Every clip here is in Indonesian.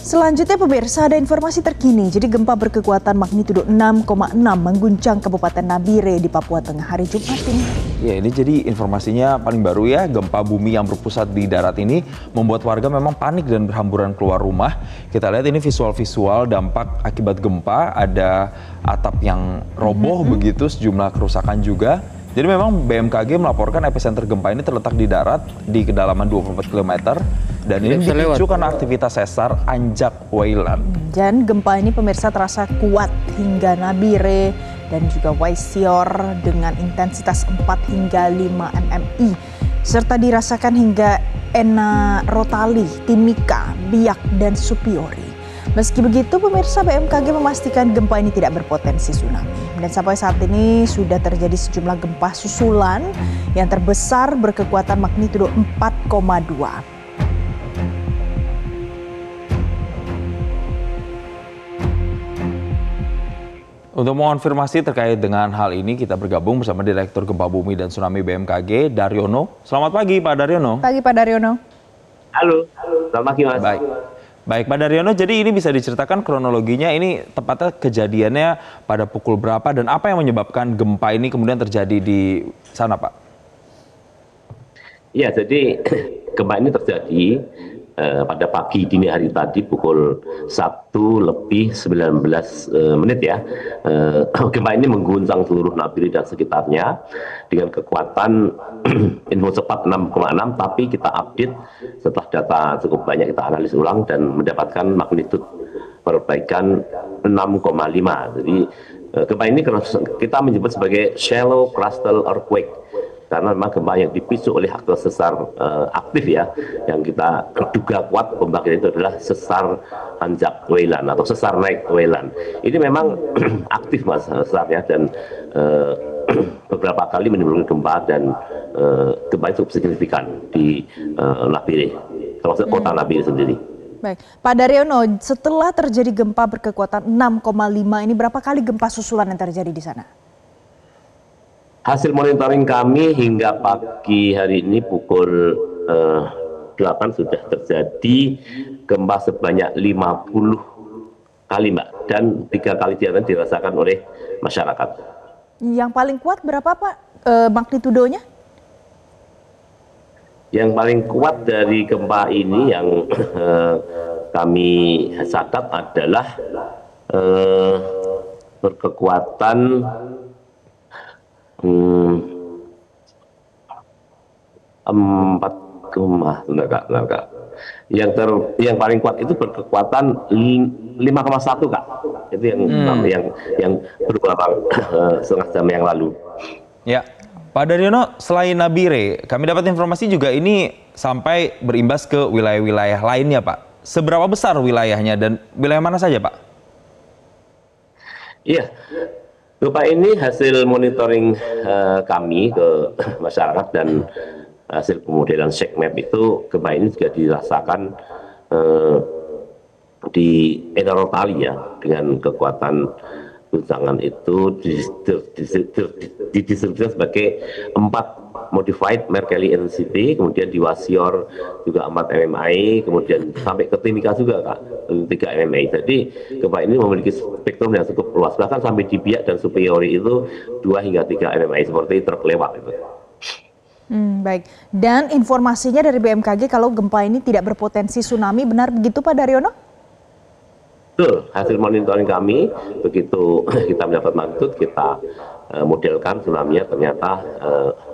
Selanjutnya pemirsa, ada informasi terkini. Jadi gempa berkekuatan magnitudo 6,6 mengguncang Kabupaten Nabire di Papua Tengah hari Jumat ini. Ya, ini jadi informasinya paling baru ya. Gempa bumi yang berpusat di darat ini membuat warga memang panik dan berhamburan keluar rumah. Kita lihat ini visual-visual dampak akibat gempa. Ada atap yang roboh begitu, sejumlah kerusakan juga. Jadi memang BMKG melaporkan epicenter gempa ini terletak di darat di kedalaman 24 km dan ini dipicu karena aktivitas sesar Anjak Weilan. Dan gempa ini pemirsa terasa kuat hingga Nabire dan juga Waisior dengan intensitas 4 hingga 5 mmi serta dirasakan hingga Ena Rotali, Timika, Biak dan Supiori. Meski begitu, pemirsa, BMKG memastikan gempa ini tidak berpotensi tsunami. Dan sampai saat ini sudah terjadi sejumlah gempa susulan yang terbesar berkekuatan magnitudo 4,2. Untuk mengonfirmasi terkait dengan hal ini, kita bergabung bersama Direktur Gempa Bumi dan Tsunami BMKG, Daryono. Selamat pagi, Pak Daryono. Pagi, Pak Daryono. Halo, selamat pagi, Mas. Baik, Pak Daryono, jadi ini bisa diceritakan kronologinya, ini tepatnya kejadiannya pada pukul berapa dan apa yang menyebabkan gempa ini kemudian terjadi di sana, Pak? Ya, jadi gempa ini terjadi pada pagi dini hari tadi pukul 1:19 menit ya. Gempa ini mengguncang seluruh Nabire dan sekitarnya dengan kekuatan info cepat 6,6, tapi kita update setelah data cukup banyak kita analis ulang dan mendapatkan magnitudo perbaikan 6,5. Jadi gempa ini kita menyebut sebagai shallow crustal earthquake karena memang gempa yang dipicu oleh aktor sesar aktif ya, yang kita duga kuat pembangkit itu adalah sesar Anjak Weilan atau sesar naik Weilan. Ini memang aktif Mas sesarnya dan beberapa kali menimbulkan gempa dan gempa itu cukup signifikan di Nabire, termasuk kota Nabire sendiri. Baik, Pak Daryono, setelah terjadi gempa berkekuatan 6,5 ini berapa kali gempa susulan yang terjadi di sana? Hasil monitoring kami hingga pagi hari ini pukul 8 sudah terjadi gempa sebanyak 50 kali Mbak, dan 3 kali dirasakan oleh masyarakat. Yang paling kuat berapa Pak magnitudonya? Yang paling kuat dari gempa ini yang kami catat adalah berkekuatan 4, enggak. Yang paling kuat itu berkekuatan 5,1 Kak. Itu yang beberapa setengah jam yang lalu. Ya, Pak Daryono, selain Nabire, kami dapat informasi juga ini sampai berimbas ke wilayah-wilayah lainnya, Pak. Seberapa besar wilayahnya dan wilayah mana saja, Pak? Iya. Gempa ini hasil monitoring kami ke masyarakat dan hasil pemodelan shake map itu gempa ini juga dirasakan di Ena Rotali ya, dengan kekuatan guncangan itu didistribusikan sebagai 4 modified Mercalli intensity, kemudian di Waisior juga 4 mmi, kemudian sampai ke Timika juga Kak, 3 mmi. Jadi gempa ini memiliki spektrum yang cukup luas, bahkan sampai di Biak dan Supiori itu 2 hingga 3 mmi seperti truk lewat itu. Baik, dan informasinya dari BMKG kalau gempa ini tidak berpotensi tsunami, benar begitu Pak Daryono? Betul, hasil monitoring kami begitu kita mendapat magnitudo, kita modelkan tsunami-nya ternyata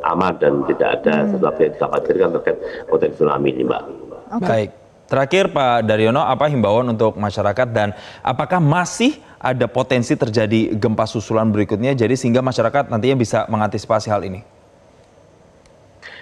aman dan tidak ada sesuatu yang dikhawatirkan terkait potensi tsunami ini, Mbak. Okay. Baik, terakhir Pak Daryono, apa himbauan untuk masyarakat dan apakah masih ada potensi terjadi gempa susulan berikutnya, jadi sehingga masyarakat nantinya bisa mengantisipasi hal ini?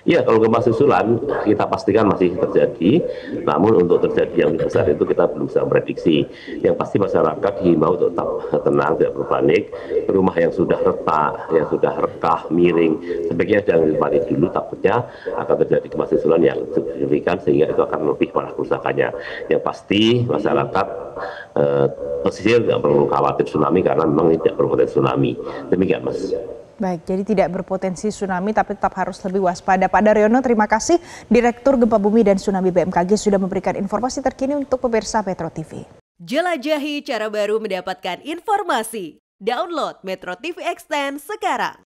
Iya, kalau gempa susulan kita pastikan masih terjadi, namun untuk terjadi yang lebih besar itu kita belum bisa memprediksi. Yang pasti masyarakat dihimbau untuk tetap tenang, tidak berpanik. Rumah yang sudah retak, yang sudah rekah, miring, sebaiknya jangan dipanik dulu, takutnya akan terjadi gempa susulan yang signifikan sehingga itu akan lebih parah kerusakannya. Yang pasti masyarakat pesisir nggak perlu khawatir tsunami karena memang tidak berpotensi tsunami. Demikian, Mas. Baik, jadi tidak berpotensi tsunami tapi tetap harus lebih waspada. Pak Daryono, terima kasih. Direktur Gempa Bumi dan Tsunami BMKG sudah memberikan informasi terkini untuk pemirsa Metro TV. Jelajahi cara baru mendapatkan informasi. Download Metro TV Extend sekarang.